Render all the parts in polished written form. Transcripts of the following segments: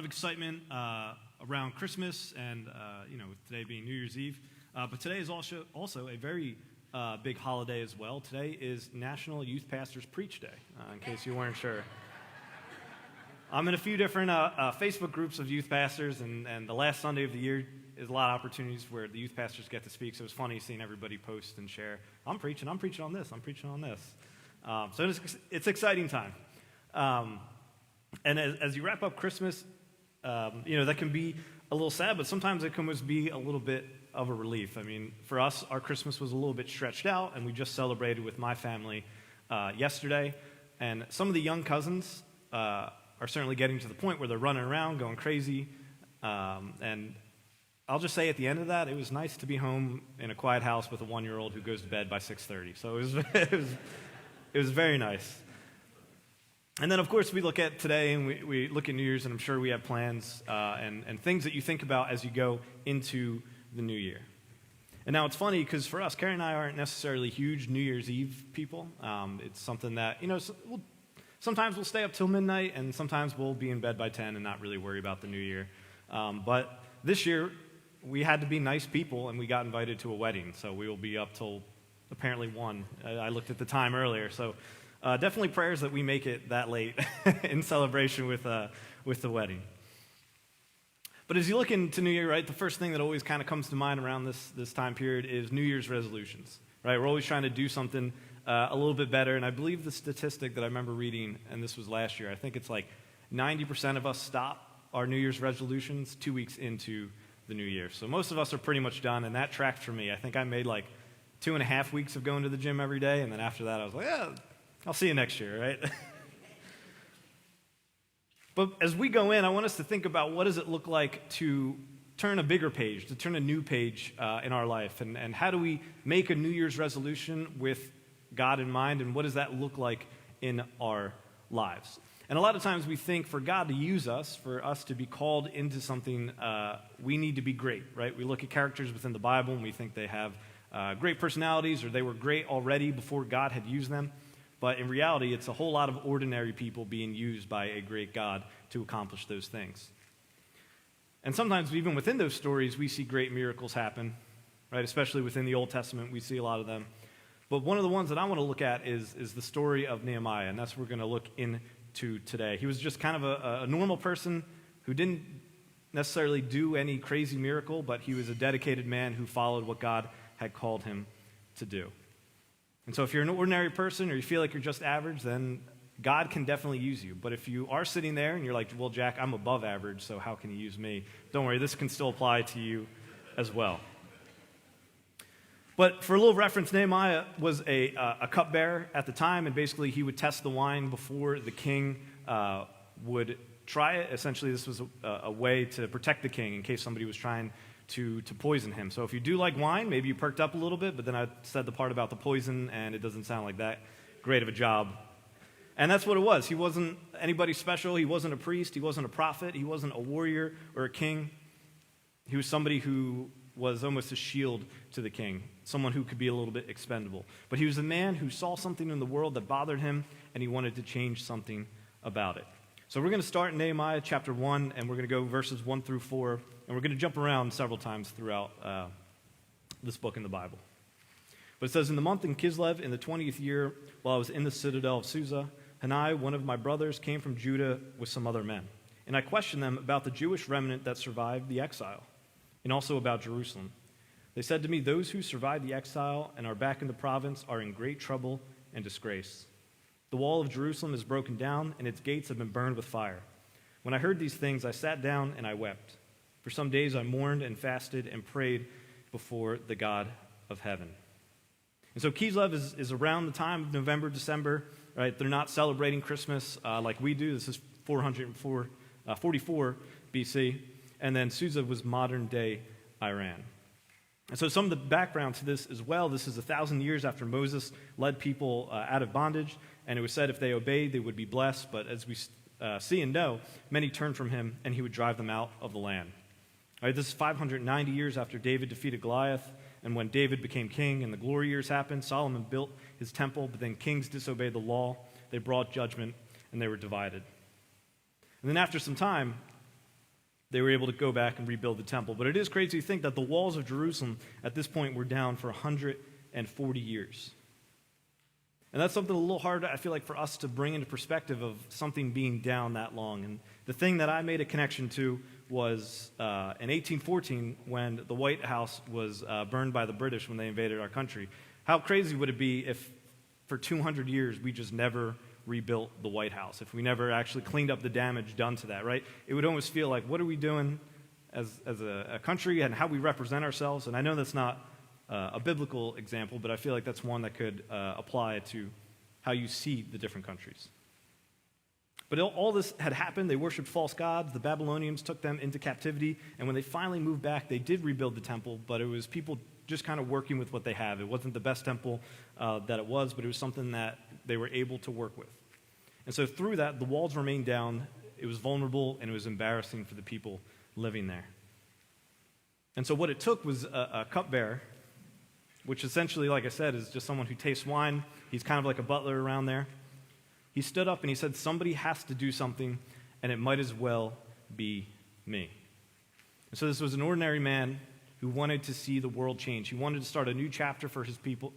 Of excitement around Christmas and with today being New Year's Eve. But today is also a very big holiday as well. Today is National Youth Pastors Preach Day, in case you weren't sure. I'm in a few different Facebook groups of youth pastors, and the last Sunday of the year is a lot of opportunities where the youth pastors get to speak, so it's funny seeing everybody post and share, I'm preaching on this, I'm preaching on this. So it's exciting time. And as you wrap up Christmas, that can be a little sad, but sometimes it can almost be a little bit of a relief. I mean, for us, our Christmas was a little bit stretched out, and we just celebrated with my family yesterday. And some of the young cousins are certainly getting to the point where they're running around, going crazy. And I'll just say at the end of that, it was nice to be home in a quiet house with a 1-year-old who goes to bed by 6:30. So it was very nice. And then, of course, we look at today and we look at New Year's, and I'm sure we have plans and things that you think about as you go into the new year. And now it's funny because for us, Carrie and I aren't necessarily huge New Year's Eve people. It's something that, sometimes we'll stay up till midnight, and sometimes we'll be in bed by 10 and not really worry about the new year. But this year, we had to be nice people, and we got invited to a wedding. So we will be up till apparently 1. I looked at the time earlier, so... definitely prayers that we make it that late in celebration with the wedding. But as you look into New Year, right, the first thing that always kind of comes to mind around this time period is New Year's resolutions, right? We're always trying to do something a little bit better, and I believe the statistic that I remember reading, and this was last year, I think it's like 90% of us stop our New Year's resolutions 2 weeks into the new year. So most of us are pretty much done, and that tracked for me. I think I made like 2.5 weeks of going to the gym every day, and then after that I was like, I'll see you next year, right? But as we go in, I want us to think about what does it look like to turn a bigger page, to turn a new page in our life, and how do we make a New Year's resolution with God in mind, and what does that look like in our lives? And a lot of times we think for God to use us, for us to be called into something, we need to be great, right? We look at characters within the Bible, and we think they have great personalities, or they were great already before God had used them. But in reality, it's a whole lot of ordinary people being used by a great God to accomplish those things. And sometimes even within those stories, we see great miracles happen, right? Especially within the Old Testament, we see a lot of them. But one of the ones that I want to look at is the story of Nehemiah, and that's what we're going to look into today. He was just kind of a normal person who didn't necessarily do any crazy miracle, but he was a dedicated man who followed what God had called him to do. And so if you're an ordinary person or you feel like you're just average, then God can definitely use you. But if you are sitting there and you're like, well, Jack, I'm above average, so how can he use me? Don't worry, this can still apply to you as well. But for a little reference, Nehemiah was a cupbearer at the time, and basically he would test the wine before the king would try it. Essentially, this was a way to protect the king in case somebody was trying to poison him. So if you do like wine, maybe you perked up a little bit, but then I said the part about the poison, and it doesn't sound like that great of a job. And that's what it was. He wasn't anybody special. He wasn't a priest. He wasn't a prophet. He wasn't a warrior or a king. He was somebody who was almost a shield to the king, someone who could be a little bit expendable. But he was a man who saw something in the world that bothered him, and he wanted to change something about it. So we're going to start in Nehemiah chapter 1, and we're going to go verses 1 through 4, and we're going to jump around several times throughout this book in the Bible. But it says, in the month in Kislev, in the 20th year, while I was in the citadel of Susa, Hanai, one of my brothers, came from Judah with some other men. And I questioned them about the Jewish remnant that survived the exile, and also about Jerusalem. They said to me, those who survived the exile and are back in the province are in great trouble and disgrace. The wall of Jerusalem is broken down, and its gates have been burned with fire. When I heard these things, I sat down and I wept. For some days I mourned and fasted and prayed before the God of heaven. And so Kislev is around the time of November, December, right? They're not celebrating Christmas like we do. This is 444 BC. And then Susa was modern-day Iran. And so some of the background to this as well, this is 1,000 years after Moses led people out of bondage, and it was said if they obeyed, they would be blessed. But as we see and know, many turned from him, and he would drive them out of the land. All right, this is 590 years after David defeated Goliath, and when David became king and the glory years happened, Solomon built his temple, but then kings disobeyed the law. They brought judgment, and they were divided. And then after some time, they were able to go back and rebuild the temple. But it is crazy to think that the walls of Jerusalem at this point were down for 140 years. And that's something a little hard, I feel like, for us to bring into perspective of something being down that long. And the thing that I made a connection to was in 1814 when the White House was burned by the British when they invaded our country. How crazy would it be if for 200 years we just never rebuilt the White House, if we never actually cleaned up the damage done to that, right? It would almost feel like, what are we doing as a country and how we represent ourselves? And I know that's not a biblical example, but I feel like that's one that could apply to how you see the different countries. But all this had happened. They worshipped false gods. The Babylonians took them into captivity, and when they finally moved back, they did rebuild the temple, but it was people just kind of working with what they have. It wasn't the best temple that it was, but it was something that they were able to work with. And so through that, the walls remained down. It was vulnerable, and it was embarrassing for the people living there. And so what it took was a cupbearer, which essentially, like I said, is just someone who tastes wine. He's kind of like a butler around there. He stood up and he said, somebody has to do something, and it might as well be me. And so this was an ordinary man who wanted to see the world change. He wanted to start a new chapter for his people,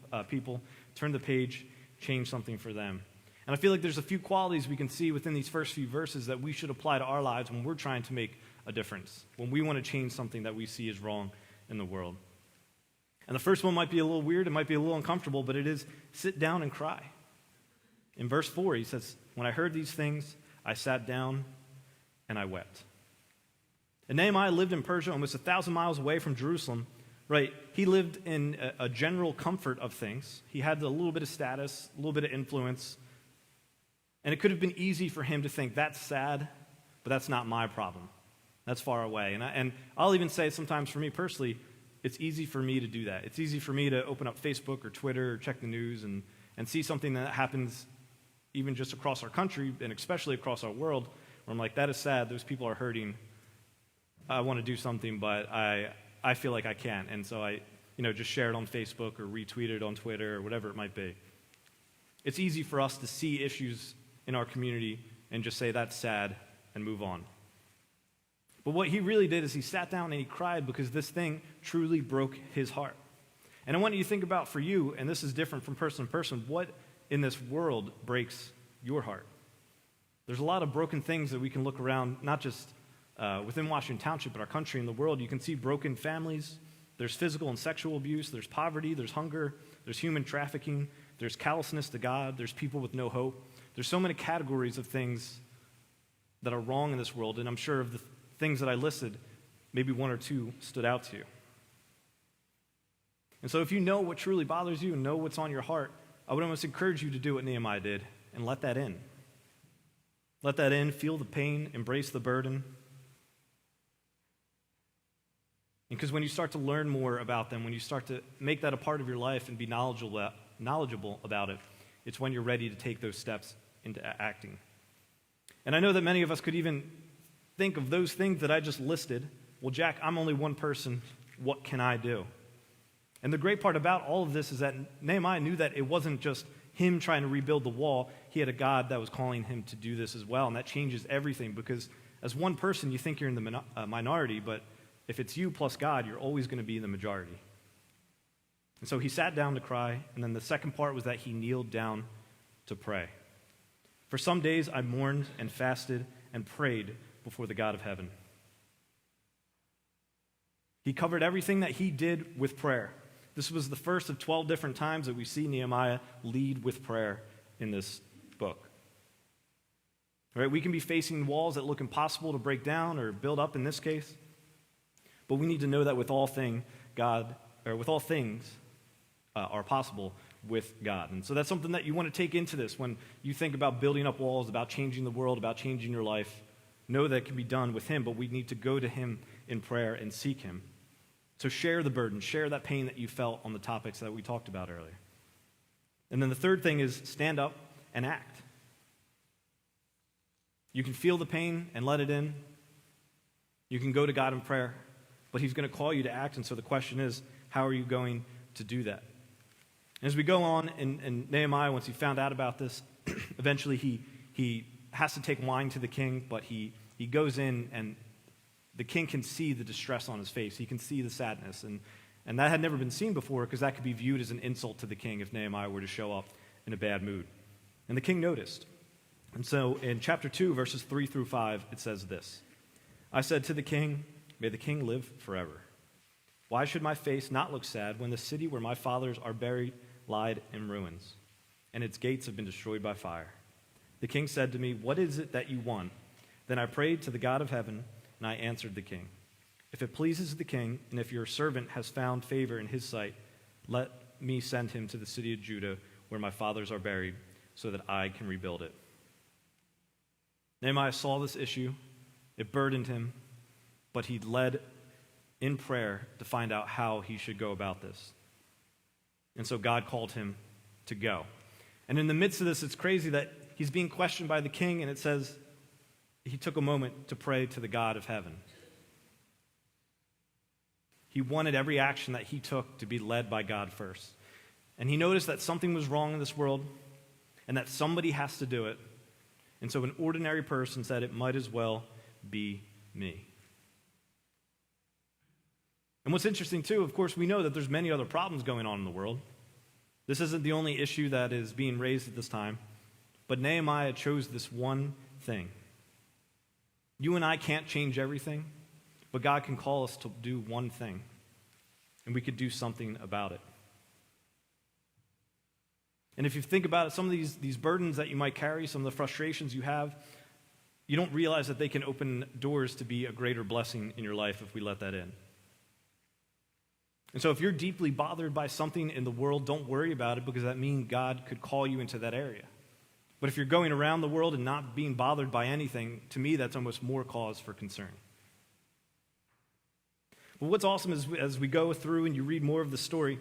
turn the page, change something for them. And I feel like there's a few qualities we can see within these first few verses that we should apply to our lives when we're trying to make a difference, when we want to change something that we see is wrong in the world. And the first one might be a little weird, it might be a little uncomfortable, but it is sit down and cry. In verse 4, he says, when I heard these things, I sat down and I wept. And Nehemiah lived in Persia, almost 1,000 miles away from Jerusalem, right? He lived in a general comfort of things. He had a little bit of status, a little bit of influence. And it could have been easy for him to think, that's sad, but that's not my problem. That's far away. And I'll even say sometimes for me personally, it's easy for me to do that. It's easy for me to open up Facebook or Twitter or check the news and see something that happens even just across our country and especially across our world, where I'm like, that is sad, those people are hurting. I want to do something, but I feel like I can't. And so I just share it on Facebook or retweet it on Twitter or whatever it might be. It's easy for us to see issues in our community and just say that's sad and move on. But what he really did is he sat down and he cried because this thing truly broke his heart. And I want you to think about for you, and this is different from person to person, what in this world breaks your heart? There's a lot of broken things that we can look around, not just within Washington Township, but our country and the world. You can see broken families. There's physical and sexual abuse. There's poverty. There's hunger. There's human trafficking. There's callousness to God. There's people with no hope. There's so many categories of things that are wrong in this world, and I'm sure of the things that I listed, maybe one or two stood out to you. And so if you know what truly bothers you and know what's on your heart, I would almost encourage you to do what Nehemiah did and let that in. Let that in, feel the pain, embrace the burden. Because when you start to learn more about them, when you start to make that a part of your life and be knowledgeable about it, it's when you're ready to take those steps into acting. And I know that many of us could even think of those things that I just listed. Well, Jack, I'm only one person. What can I do? And the great part about all of this is that Nehemiah knew that it wasn't just him trying to rebuild the wall. He had a God that was calling him to do this as well, and that changes everything because as one person, you think you're in the minority, but if it's you plus God, you're always going to be in the majority. And so he sat down to cry, and then the second part was that he kneeled down to pray. For some days I mourned and fasted and prayed before the God of heaven. He covered everything that he did with prayer. This was the first of 12 different times that we see Nehemiah lead with prayer in this book. Right? We can be facing walls that look impossible to break down or build up in this case, but we need to know that with all things are possible with God. And so that's something that you want to take into this when you think about building up walls, about changing the world, about changing your life. Know that it can be done with him, but we need to go to him in prayer and seek him. So share the burden, share that pain that you felt on the topics that we talked about earlier. And then the third thing is stand up and act. You can feel the pain and let it in. You can go to God in prayer, but he's going to call you to act. And so the question is, how are you going to do that? And as we go on in Nehemiah, once he found out about this, eventually he has to take wine to the king, but he goes in and The king can see the distress on his face. He can see the sadness. And that had never been seen before because that could be viewed as an insult to the king if Nehemiah were to show up in a bad mood. And the king noticed. And so in chapter 2, verses 3 through 5, it says this: I said to the king, may the king live forever. Why should my face not look sad when the city where my fathers are buried lied in ruins, and its gates have been destroyed by fire? The king said to me, what is it that you want? Then I prayed to the God of heaven, and I answered the king, if it pleases the king, and if your servant has found favor in his sight, let me send him to the city of Judah where my fathers are buried, so that I can rebuild it. Nehemiah saw this issue. It burdened him, but he led in prayer to find out how he should go about this. And so God called him to go. And in the midst of this, it's crazy that he's being questioned by the king, and it says he took a moment to pray to the God of heaven. He wanted every action that he took to be led by God first. And he noticed that something was wrong in this world and that somebody has to do it. And so an ordinary person said, it might as well be me. And what's interesting too, of course, we know that there's many other problems going on in the world. This isn't the only issue that is being raised at this time. But Nehemiah chose this one thing. You and I can't change everything, but God can call us to do one thing, and we could do something about it. And if you think about it, some of these burdens that you might carry, some of the frustrations you have, you don't realize that they can open doors to be a greater blessing in your life if we let that in. And so if you're deeply bothered by something in the world, don't worry about it, because that means God could call you into that area. But if you're going around the world and not being bothered by anything, to me that's almost more cause for concern. But what's awesome is as we go through and you read more of the story,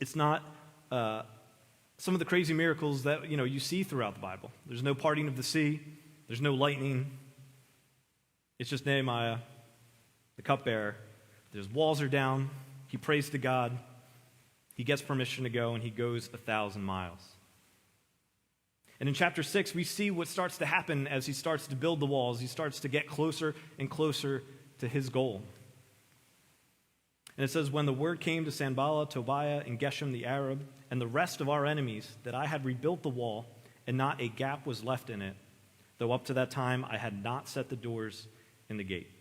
it's not some of the crazy miracles that you see throughout the Bible. There's no parting of the sea. There's no lightning. It's just Nehemiah, the cupbearer. His walls are down. He prays to God. He gets permission to go, and he goes 1,000 miles. And in chapter 6, we see what starts to happen as he starts to build the walls. He starts to get closer and closer to his goal. And it says, when the word came to Sanballat, Tobiah, and Geshem the Arab, and the rest of our enemies, that I had rebuilt the wall, and not a gap was left in it, though up to that time I had not set the doors in the gate.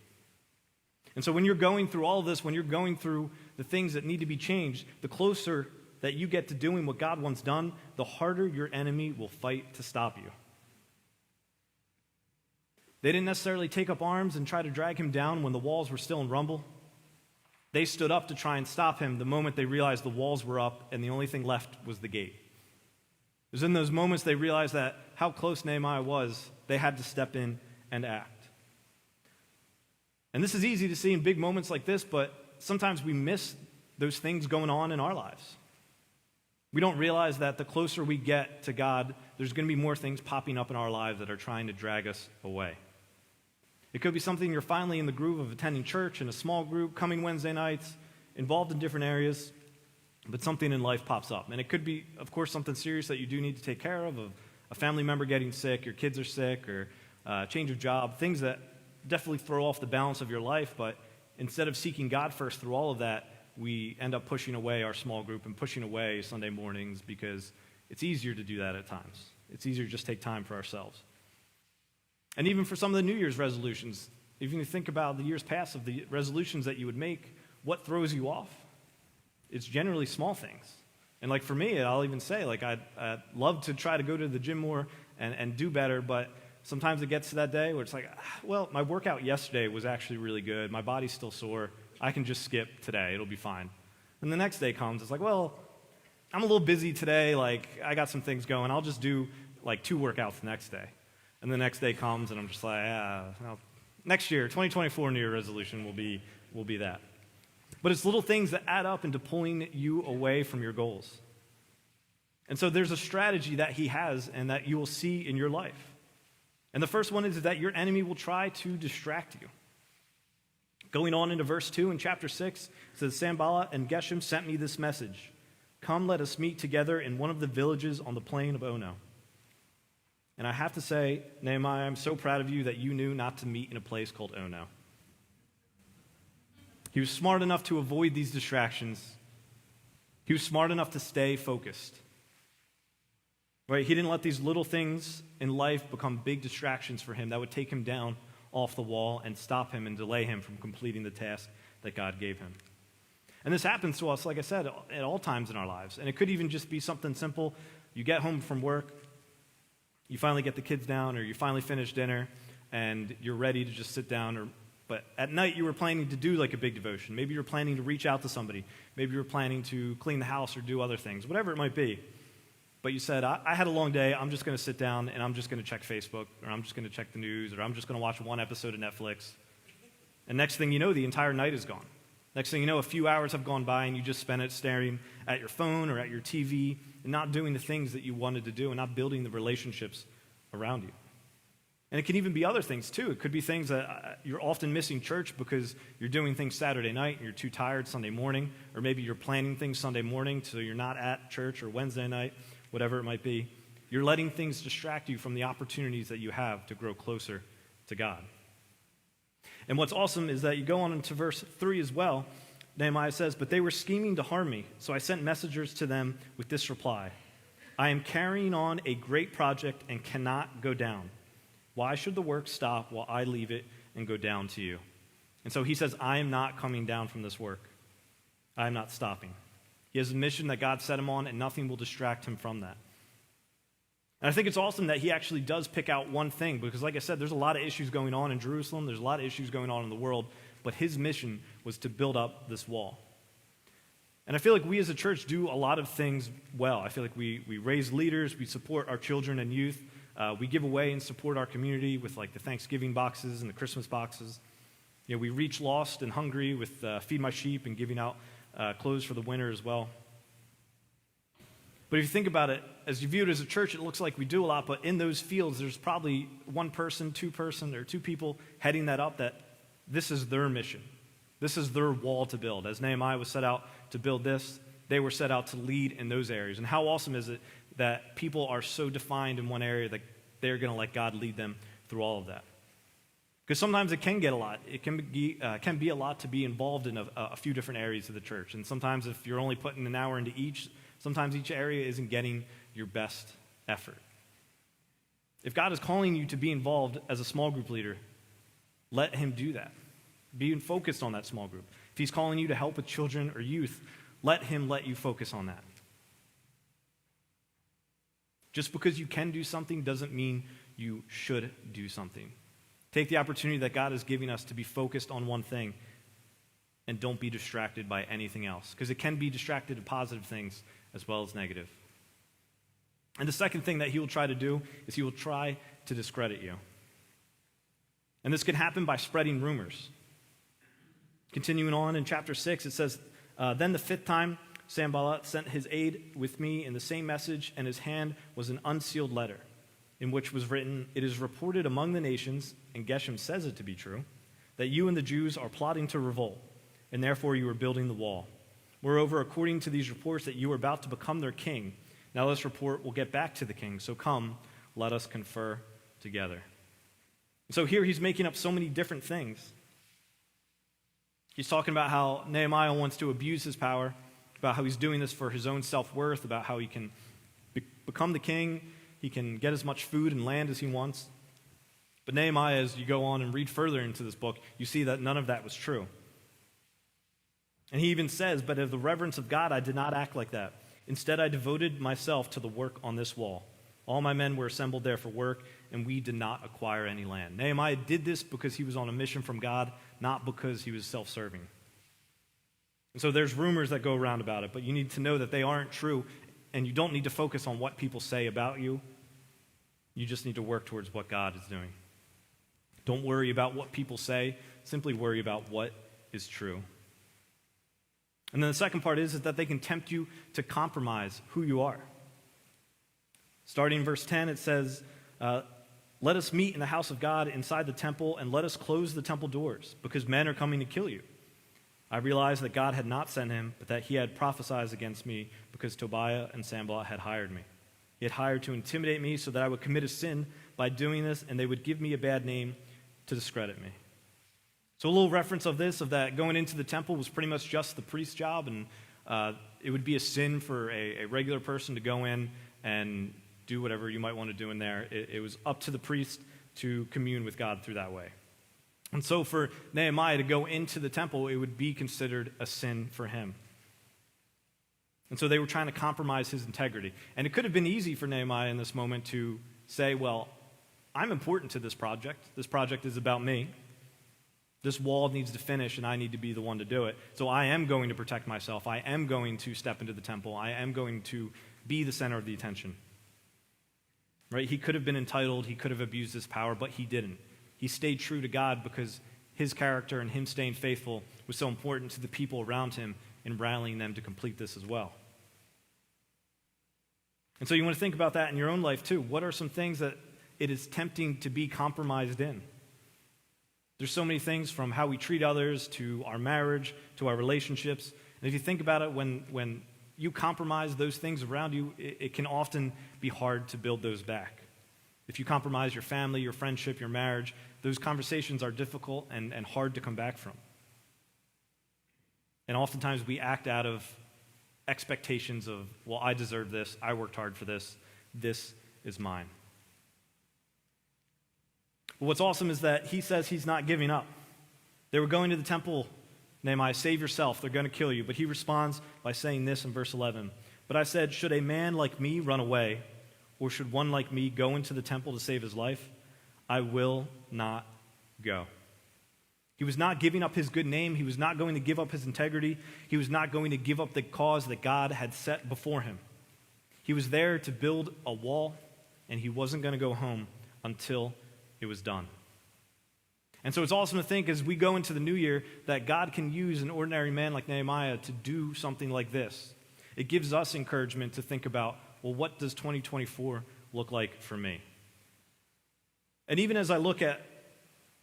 And so when you're going through all of this, when you're going through the things that need to be changed, the closer that you get to doing what God wants done, the harder your enemy will fight to stop you. They didn't necessarily take up arms and try to drag him down when the walls were still in rumble. They stood up to try and stop him the moment they realized the walls were up and the only thing left was the gate. It was in those moments they realized that how close Nehemiah was, they had to step in and act. And this is easy to see in big moments like this, but sometimes we miss those things going on in our lives. We don't realize that the closer we get to God, there's going to be more things popping up in our lives that are trying to drag us away. It could be something you're finally in the groove of attending church in a small group, coming Wednesday nights, involved in different areas, but something in life pops up. And it could be, of course, something serious that you do need to take care of a family member getting sick, your kids are sick, or a change of job, things that definitely throw off the balance of your life, but instead of seeking God first through all of that, we end up pushing away our small group and pushing away Sunday mornings because it's easier to do that at times. It's easier to just take time for ourselves. And even for some of the New Year's resolutions, even if you think about the years past of the resolutions that you would make, what throws you off? It's generally small things. And like for me, I'll even say, like I'd love to try to go to the gym more and do better, but sometimes it gets to that day where it's like, well, my workout yesterday was actually really good. My body's still sore. I can just skip today. It'll be fine. And the next day comes. It's like, well, I'm a little busy today. Like, I got some things going. I'll just do, like, 2 workouts the next day. And the next day comes, and I'm just like, well, next year, 2024 New Year resolution will be that. But it's little things that add up into pulling you away from your goals. And so there's a strategy that he has and that you will see in your life. And the first one is that your enemy will try to distract you. Going on into verse 2 in chapter 6, it says, Sanballat and Geshem sent me this message. Come, let us meet together in one of the villages on the plain of Ono. And I have to say, Nehemiah, I'm so proud of you that you knew not to meet in a place called Ono. He was smart enough to avoid these distractions. He was smart enough to stay focused. Right? He didn't let these little things in life become big distractions for him that would take him down off the wall and stop him and delay him from completing the task that God gave him. And this happens to us, like I said, at all times in our lives. And it could even just be something simple. You get home from work, you finally get the kids down, or you finally finish dinner, and you're ready to just sit down. But at night you were planning to do like a big devotion. Maybe you were planning to reach out to somebody. Maybe you were planning to clean the house or do other things, whatever it might be. But you said, I had a long day, I'm just going to sit down and I'm just going to check Facebook, or I'm just going to check the news, or I'm just going to watch one episode of Netflix. And next thing you know, the entire night is gone. Next thing you know, a few hours have gone by and you just spent it staring at your phone or at your TV and not doing the things that you wanted to do and not building the relationships around you. And it can even be other things too. It could be things that you're often missing church because you're doing things Saturday night and you're too tired Sunday morning, or maybe you're planning things Sunday morning so you're not at church, or Wednesday night, whatever it might be. You're letting things distract you from the opportunities that you have to grow closer to God. And what's awesome is that you go on into verse 3 as well. Nehemiah says, "But they were scheming to harm me, so I sent messengers to them with this reply: I am carrying on a great project and cannot go down. Why should the work stop while I leave it and go down to you?" And so he says, I am not coming down from this work. I am not stopping. He has a mission that God set him on, and nothing will distract him from that. And I think it's awesome that he actually does pick out one thing, because like I said, there's a lot of issues going on in Jerusalem, there's a lot of issues going on in the world, but his mission was to build up this wall. And I feel like we as a church do a lot of things well. I feel like we raise leaders, we support our children and youth, we give away and support our community with like the Thanksgiving boxes and the Christmas boxes. You know, we reach lost and hungry with Feed My Sheep and giving out clothes for the winter as well. But if you think about it, as you view it as a church, it looks like we do a lot, but in those fields, there's probably one person, or two people heading that up, that this is their mission. This is their wall to build. As Nehemiah was set out to build this, they were set out to lead in those areas. And how awesome is it that people are so defined in one area that they're going to let God lead them through all of that? Because sometimes it can get a lot. It can be a lot to be involved in a few different areas of the church. And sometimes if you're only putting an hour into each, sometimes each area isn't getting your best effort. If God is calling you to be involved as a small group leader, let him do that. Be focused on that small group. If he's calling you to help with children or youth, let him let you focus on that. Just because you can do something doesn't mean you should do something. Take the opportunity that God is giving us to be focused on one thing, and don't be distracted by anything else, because it can be distracted to positive things as well as negative. And the second thing that he will try to do is he will try to discredit you. And this can happen by spreading rumors. Continuing on in chapter 6, it says, Then the fifth time Sanballat sent his aide with me in the same message, and his hand was an unsealed letter, in which was written, It is reported among the nations, and Geshem says it to be true, that you and the Jews are plotting to revolt, and therefore you are building the wall. Moreover, according to these reports, that you are about to become their king. Now this report will get back to the king, so come, let us confer together. So here he's making up so many different things. He's talking about how Nehemiah wants to abuse his power, about how he's doing this for his own self-worth, about how he can become the king, he can get as much food and land as he wants. But Nehemiah, as you go on and read further into this book, you see that none of that was true. And he even says, But of the reverence of God, I did not act like that. Instead, I devoted myself to the work on this wall. All my men were assembled there for work, and we did not acquire any land. Nehemiah did this because he was on a mission from God, not because he was self-serving. And so there's rumors that go around about it, but you need to know that they aren't true, and you don't need to focus on what people say about you. You just need to work towards what God is doing. Don't worry about what people say. Simply worry about what is true. And then the second part is that they can tempt you to compromise who you are. Starting in verse 10, it says, Let us meet in the house of God inside the temple, and let us close the temple doors, because men are coming to kill you. I realized that God had not sent him, but that he had prophesied against me, because Tobiah and Sanballat had hired me. He had hired to intimidate me so that I would commit a sin by doing this, and they would give me a bad name to discredit me. So a little reference of that going into the temple was pretty much just the priest's job, and it would be a sin for a regular person to go in and do whatever you might want to do in there. It was up to the priest to commune with God through that way. And so for Nehemiah to go into the temple, it would be considered a sin for him. And so they were trying to compromise his integrity. And it could have been easy for Nehemiah in this moment to say, well, I'm important to this project. This project is about me. This wall needs to finish, and I need to be the one to do it. So I am going to protect myself. I am going to step into the temple. I am going to be the center of the attention. Right? He could have been entitled. He could have abused his power, but he didn't. He stayed true to God because his character and him staying faithful was so important to the people around him in rallying them to complete this as well. And so you want to think about that in your own life too. What are some things that it is tempting to be compromised in? There's so many things, from how we treat others to our marriage to our relationships. And if you think about it, when you compromise those things around you, it can often be hard to build those back. If you compromise your family, your friendship, your marriage, those conversations are difficult and hard to come back from. And oftentimes we act out of expectations of, well, I deserve this, I worked hard for this is mine. But what's awesome is that he says he's not giving up. They were going to the temple, Nehemiah, save yourself, they're going to kill you. But he responds by saying this in verse 11. But I said, should a man like me run away, or should one like me go into the temple to save his life? I will not go. He was not giving up his good name. He was not going to give up his integrity. He was not going to give up the cause that God had set before him. He was there to build a wall, and he wasn't going to go home until it was done. And so it's awesome to think as we go into the new year that God can use an ordinary man like Nehemiah to do something like this. It gives us encouragement to think about, well, what does 2024 look like for me? And even as I look at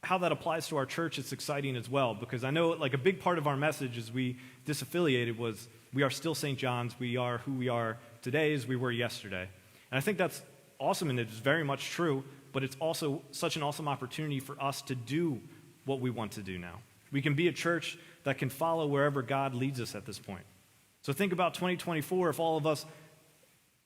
how that applies to our church, it's exciting as well, because I know like a big part of our message as we disaffiliated was we are still St. John's, we are who we are today as we were yesterday. And I think that's awesome, and it's very much true, but it's also such an awesome opportunity for us to do what we want to do now. We can be a church that can follow wherever God leads us at this point. So think about 2024 if all of us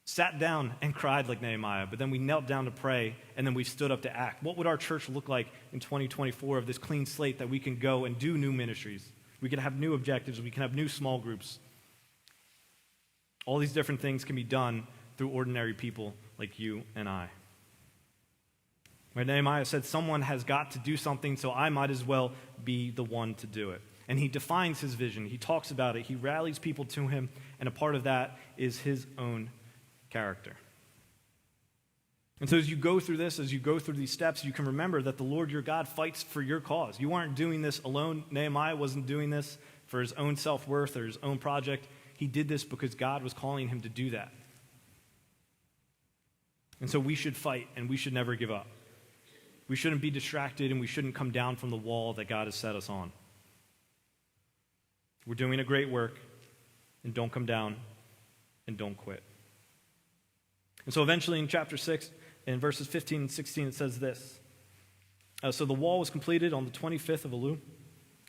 sat down and cried like Nehemiah, but then we knelt down to pray, and then we stood up to act. What would our church look like in 2024 of this clean slate that we can go and do new ministries? We can have new objectives. We can have new small groups. All these different things can be done through ordinary people like you and I. Right, Nehemiah said, someone has got to do something, so I might as well be the one to do it. And he defines his vision. He talks about it. He rallies people to him, and a part of that is his own character. And so as you go through this, as you go through these steps, you can remember that the Lord your God fights for your cause. You aren't doing this alone. Nehemiah wasn't doing this for his own self-worth or his own project. He did this because God was calling him to do that. And so we should fight, and we should never give up. We shouldn't be distracted, and we shouldn't come down from the wall that God has set us on. We're doing a great work, and don't come down, and don't quit. And so eventually in chapter 6, in verses 15 and 16, it says this. So the wall was completed on the 25th of Elul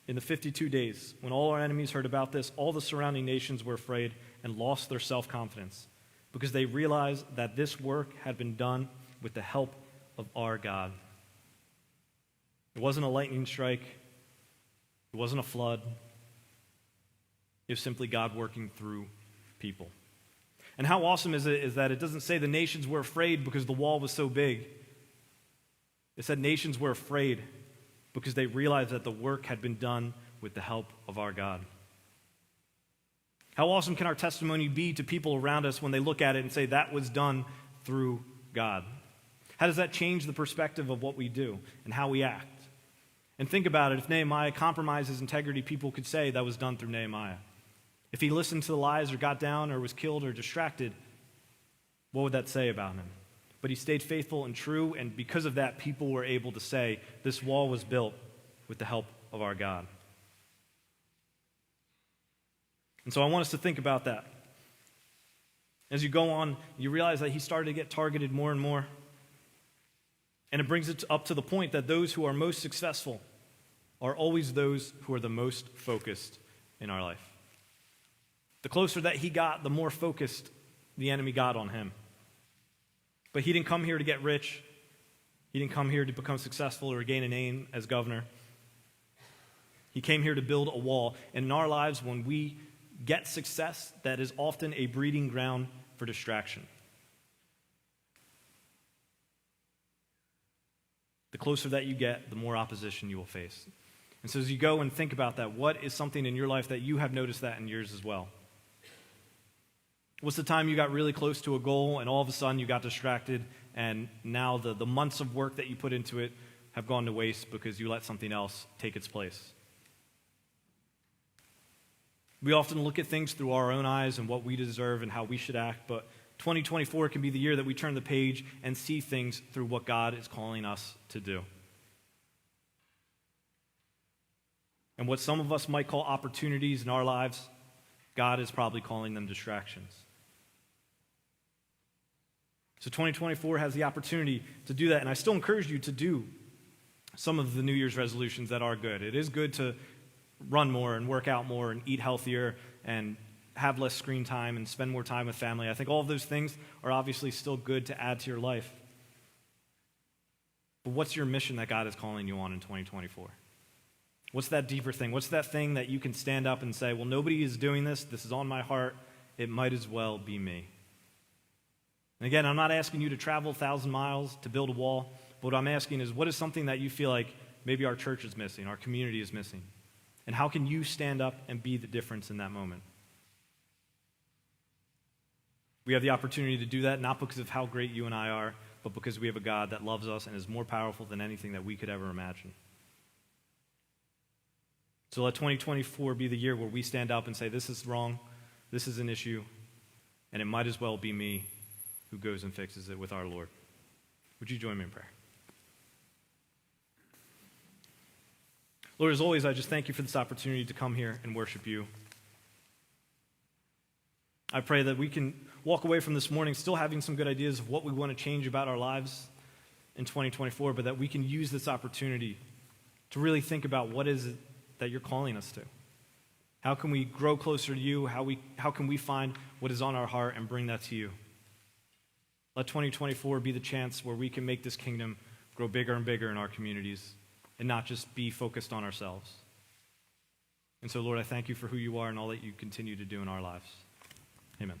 in the 52 days. When all our enemies heard about this, all the surrounding nations were afraid and lost their self-confidence because they realized that this work had been done with the help of our God. It wasn't a lightning strike. It wasn't a flood. It was simply God working through people. And how awesome is it is that it doesn't say the nations were afraid because the wall was so big. It said nations were afraid because they realized that the work had been done with the help of our God. How awesome can our testimony be to people around us when they look at it and say that was done through God? How does that change the perspective of what we do and how we act? And think about it. If Nehemiah compromised his integrity, people could say that was done through Nehemiah. If he listened to the lies or got down or was killed or distracted, what would that say about him? But he stayed faithful and true, and because of that, people were able to say, this wall was built with the help of our God. And so I want us to think about that. As you go on, you realize that he started to get targeted more and more. And it brings it up to the point that those who are most successful, are always those who are the most focused in our life. The closer that he got, the more focused the enemy got on him. But he didn't come here to get rich. He didn't come here to become successful or gain a name as governor. He came here to build a wall. And in our lives, when we get success, that is often a breeding ground for distraction. The closer that you get, the more opposition you will face. And so as you go and think about that, what is something in your life that you have noticed that in yours as well? What's the time you got really close to a goal and all of a sudden you got distracted and now the months of work that you put into it have gone to waste because you let something else take its place? We often look at things through our own eyes and what we deserve and how we should act, but 2024 can be the year that we turn the page and see things through what God is calling us to do. And what some of us might call opportunities in our lives, God is probably calling them distractions. So 2024 has the opportunity to do that, and I still encourage you to do some of the New Year's resolutions that are good. It is good to run more and work out more and eat healthier and have less screen time and spend more time with family. I think all of those things are obviously still good to add to your life. But what's your mission that God is calling you on in 2024? What's that deeper thing? What's that thing that you can stand up and say, well, nobody is doing this. This is on my heart. It might as well be me. And again, I'm not asking you to travel 1,000 miles to build a wall. But what I'm asking is, what is something that you feel like maybe our church is missing, our community is missing? And how can you stand up and be the difference in that moment? We have the opportunity to do that, not because of how great you and I are, but because we have a God that loves us and is more powerful than anything that we could ever imagine. So let 2024 be the year where we stand up and say, this is wrong, this is an issue, and it might as well be me who goes and fixes it with our Lord. Would you join me in prayer? Lord, as always, I just thank you for this opportunity to come here and worship you. I pray that we can walk away from this morning still having some good ideas of what we want to change about our lives in 2024, but that we can use this opportunity to really think about what is it that you're calling us to. How can we grow closer to you? How can we find what is on our heart and bring that to you? Let 2024 be the chance where we can make this kingdom grow bigger and bigger in our communities and not just be focused on ourselves. And so, Lord, I thank you for who you are and all that you continue to do in our lives. Amen.